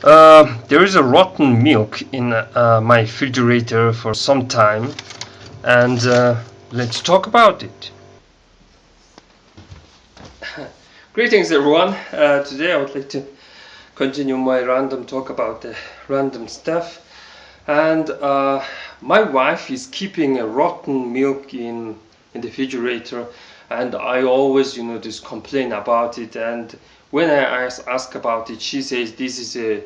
There is a rotten milk in my refrigerator for some time, and let's talk about it. Greetings, everyone. Today I would like to continue my random talk about the random stuff. And my wife is keeping a rotten milk in the refrigerator, and I always, just complain about it. And when I ask about it, she says this is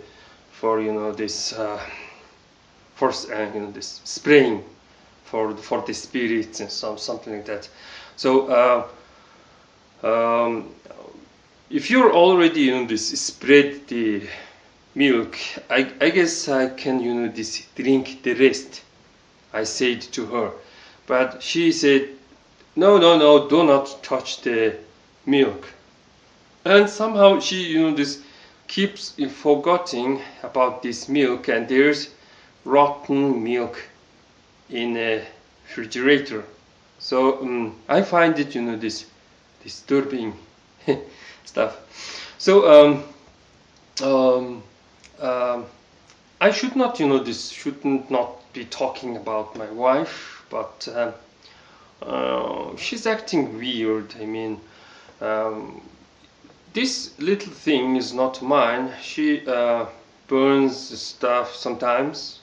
for this for this spraying for the spirits and something like that. So if you're already this spread the milk, I guess I can this drink the rest, I said to her. But she said no, do not touch the milk. And somehow she this keeps forgetting about this milk, and there's rotten milk in a refrigerator. So I find it this disturbing stuff. So I should not this shouldn't not be talking about my wife, but she's acting weird. I mean, this little thing is not mine. She burns stuff sometimes.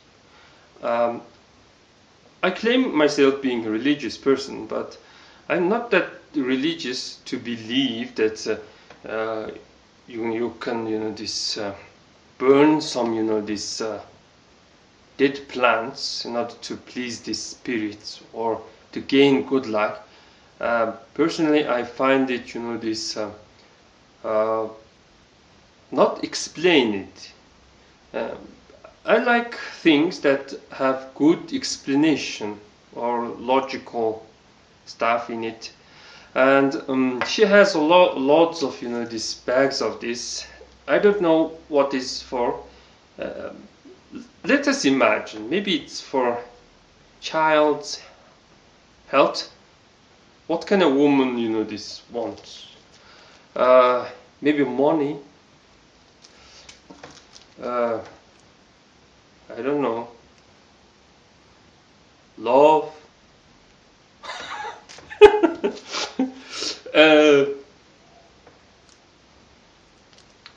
I claim myself being a religious person, but I'm not that religious to believe that you can this burn some this dead plants in order to please the spirits or to gain good luck. Personally, I find it this not explain it. I like things that have good explanation or logical stuff in it. And she has lots of these bags of this. I don't know what is for. Let us imagine, maybe it's for child's health. What can a woman this wants? Maybe money. I don't know. Love.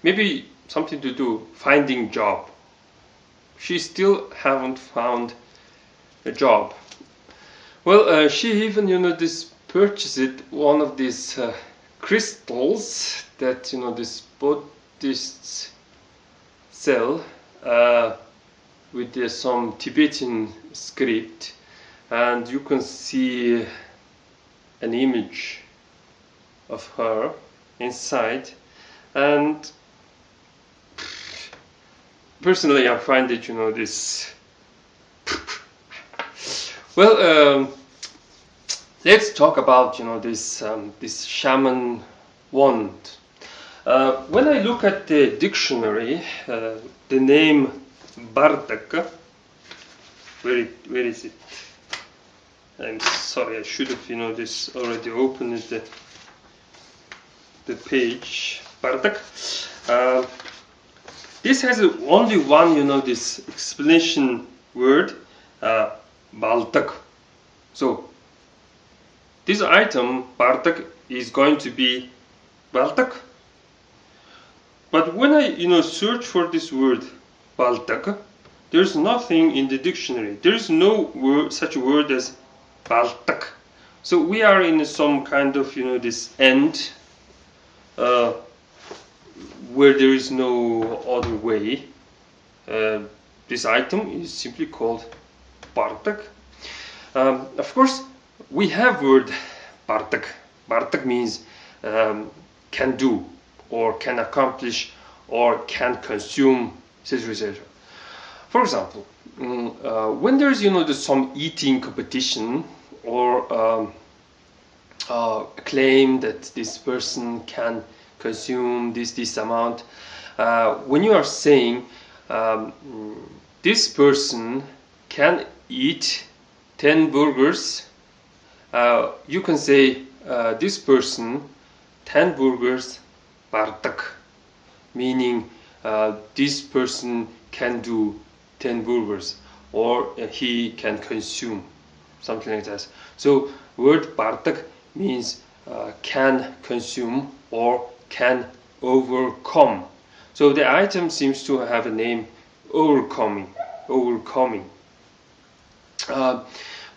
Maybe something to do finding job. She still haven't found a job. Well, she even this purchased one of these crystals that this Buddhists sell with some Tibetan script, and you can see an image of her inside. And personally, I find it this well. Let's talk about this shaman wand. When I look at the dictionary, the name Bardak, where is it? I'm sorry, I should have this already opened the page. Bardak. This has only one this explanation word, Baltak. So this item Bartak is going to be Baltak. But when I search for this word Baltak, there's nothing in the dictionary. There's no such a word as Baltak. So we are in some kind of this end where there is no other way. This item is simply called Bartak. Of course, we have word Bartak. Bartak means can do, or can accomplish, or can consume, etc. For example, when there's there's some eating competition or claim that this person can consume this amount, when you are saying this person can eat 10 burgers, you can say this person 10 burgers Bartak, meaning this person can do 10 burgers, or he can consume, something like that. So word bartak means can consume or can overcome. So the item seems to have a name, overcoming.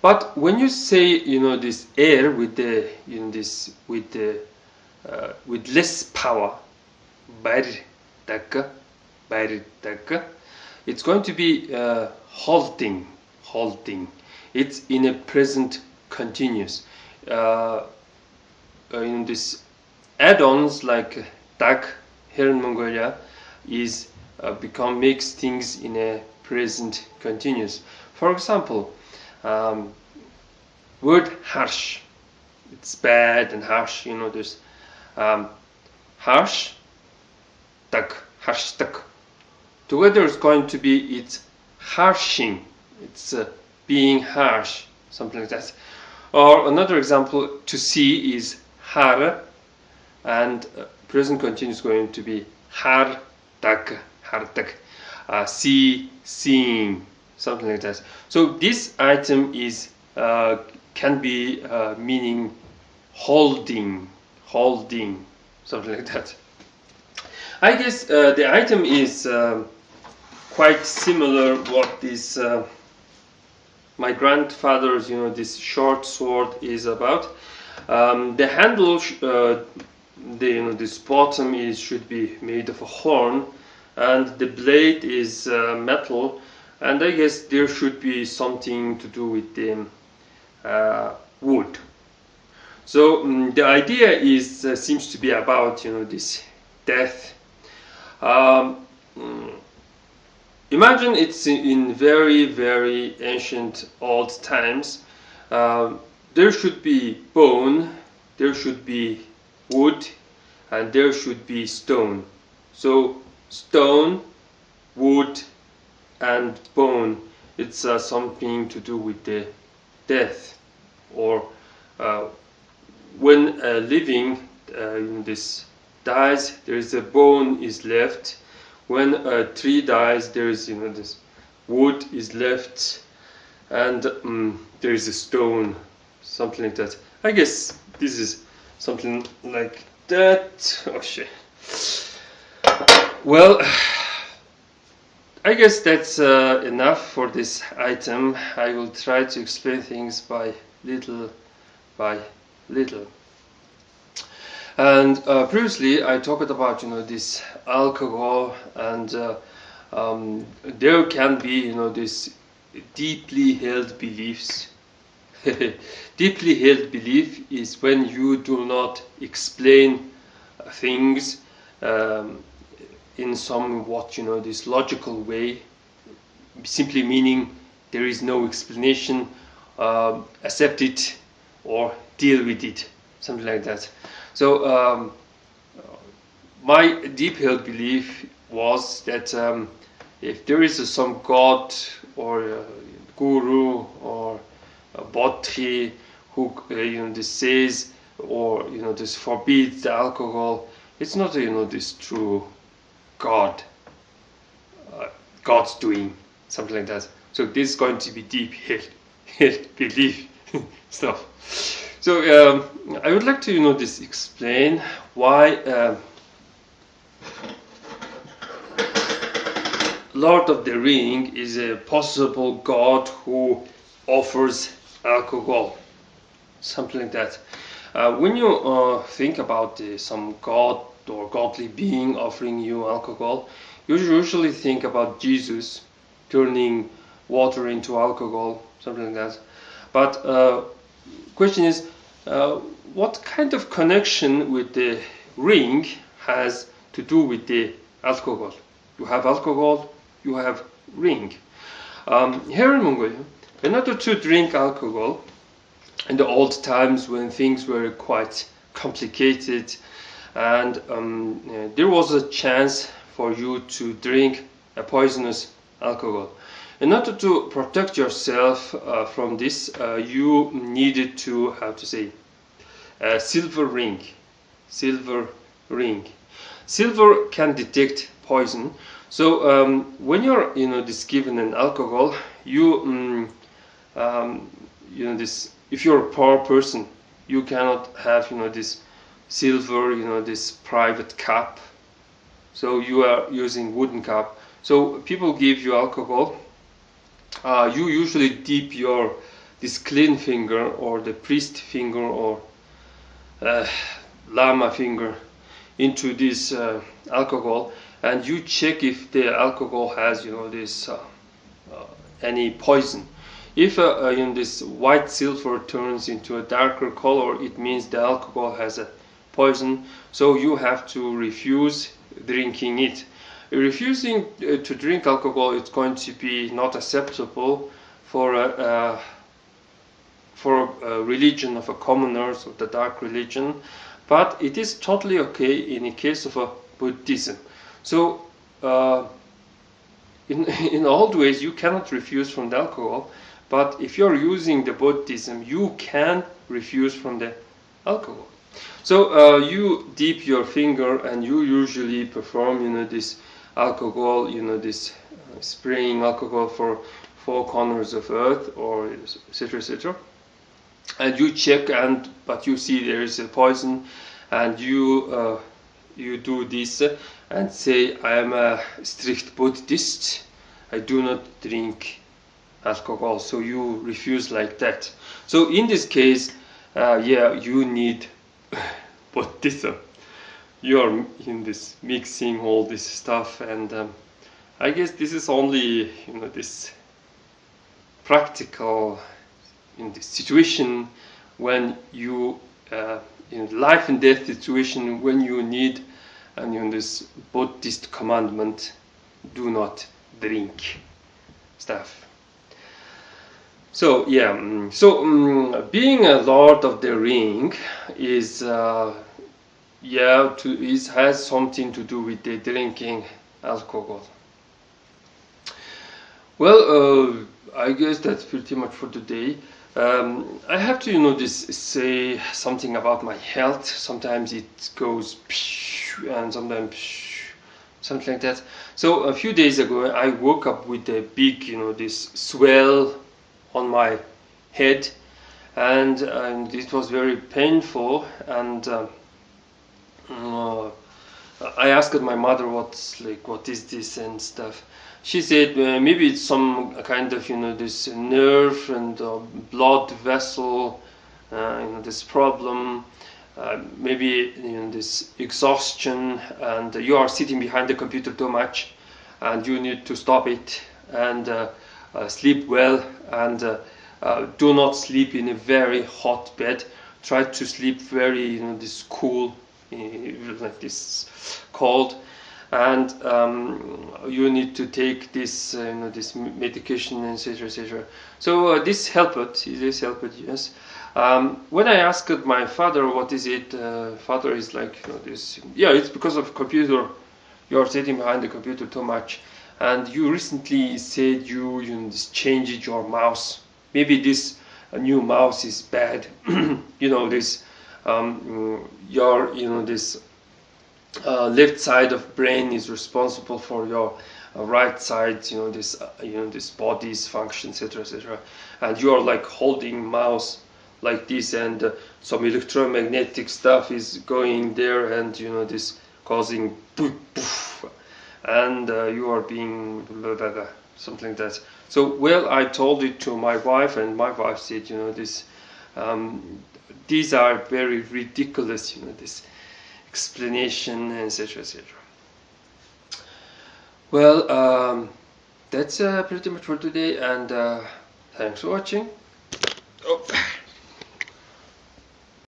But when you say, this air with the, with less power, bartak, it's going to be halting. It's in a present continuous. In this add-ons like tak here in Mongolia is makes things in a present continuous. For example, word harsh, it's bad and harsh. There's harsh, tak, harsh tak. Together it's going to be it's harshing. It's being harsh, something like that. Or another example to see is har, and present continuous is going to be har tak, see, seeing, something like that. So this item is can be meaning holding, something like that. I guess the item is quite similar what this my grandfather's this short sword is about. The handle this bottom should be made of a horn, and the blade is metal, and I guess there should be something to do with the wood. So the idea is seems to be about this death. Imagine it's in very, very ancient old times. There should be bone, there should be wood, and there should be stone. So stone, wood, and bone, it's something to do with the death, or when living this dies, there is a bone is left. When a tree dies, there is this wood is left, and there is a stone, something like that. I guess this is something like that. Oh shit. Well, I guess that's enough for this item. I will try to explain things by little. And previously I talked about this alcohol, and there can be this deeply held beliefs. Deeply held belief is when you do not explain things in somewhat this logical way, simply meaning there is no explanation, accept it or deal with it, something like that. So my deep held belief was that if there is some god or a guru or a bodhi who this says or this forbids the alcohol, it's not this true God, God's doing, something like that. So this is going to be deep held belief stuff. So I would like to this explain why Lord of the Ring is a possible god who offers alcohol, something like that. When you think about some god or godly being offering you alcohol, you usually think about Jesus turning water into alcohol, something like that. But question is, what kind of connection with the ring has to do with the alcohol? You have alcohol, you have ring. Here in Mongolia, in order to drink alcohol, in the old times when things were quite complicated, and there was a chance for you to drink a poisonous alcohol. In order to protect yourself from this, you needed to, how to say, a silver ring. Silver ring. Silver can detect poison. So when you're this given an alcohol, you this, if you're a poor person, you cannot have this silver, this private cup, so you are using wooden cup. So people give you alcohol, you usually dip your this clean finger or the priest finger or lama finger into this alcohol, and you check if the alcohol has this any poison. If this white silver turns into a darker color, it means the alcohol has a poison, so you have to refuse drinking it. Refusing to drink alcohol is going to be not acceptable for a religion of a commoners of the dark religion, but it is totally okay in the case of a Buddhism. So in old ways you cannot refuse from the alcohol, but if you're using the Buddhism, you can refuse from the alcohol. So you dip your finger and you usually perform this alcohol, this spraying alcohol for 4 corners of earth, or etc, etc. And you check, but you see there is a poison, and you do this and say, I am a strict Buddhist, I do not drink alcohol, so you refuse like that. So in this case, you need Buddhism. You're in this mixing all this stuff, and I guess this is only this practical in this situation when you in life and death situation, when you need and this Buddhist commandment, do not drink stuff. So being a Lord of the Ring is has something to do with the drinking alcohol. Well, I guess that's pretty much for today. I have to say something about my health. Sometimes it goes and sometimes something like that. So a few days ago I woke up with a big this swell on my head, and it was very painful, and I asked my mother what is this and stuff. She said maybe it's some kind of this nerve and blood vessel this problem, maybe this exhaustion, and you are sitting behind the computer too much and you need to stop it, and sleep well, and do not sleep in a very hot bed. Try to sleep very this cool, like this cold, and you need to take this this medication, etc, etc. So this helped, yes. When I asked my father what is it, father is like this, it's because of computer, you are sitting behind the computer too much, and you recently said you just changed your mouse. Maybe this new mouse is bad. This your this left side of brain is responsible for your right side, this body's function, etc, etc. And you are like holding mouse like this, and some electromagnetic stuff is going there, and this causing poof, poof, and you are being blah, blah, blah, something like that. So I told it to my wife, and my wife said this these are very ridiculous, this explanation, etc, etc. Well, that's pretty much for today, and thanks for watching. Oh.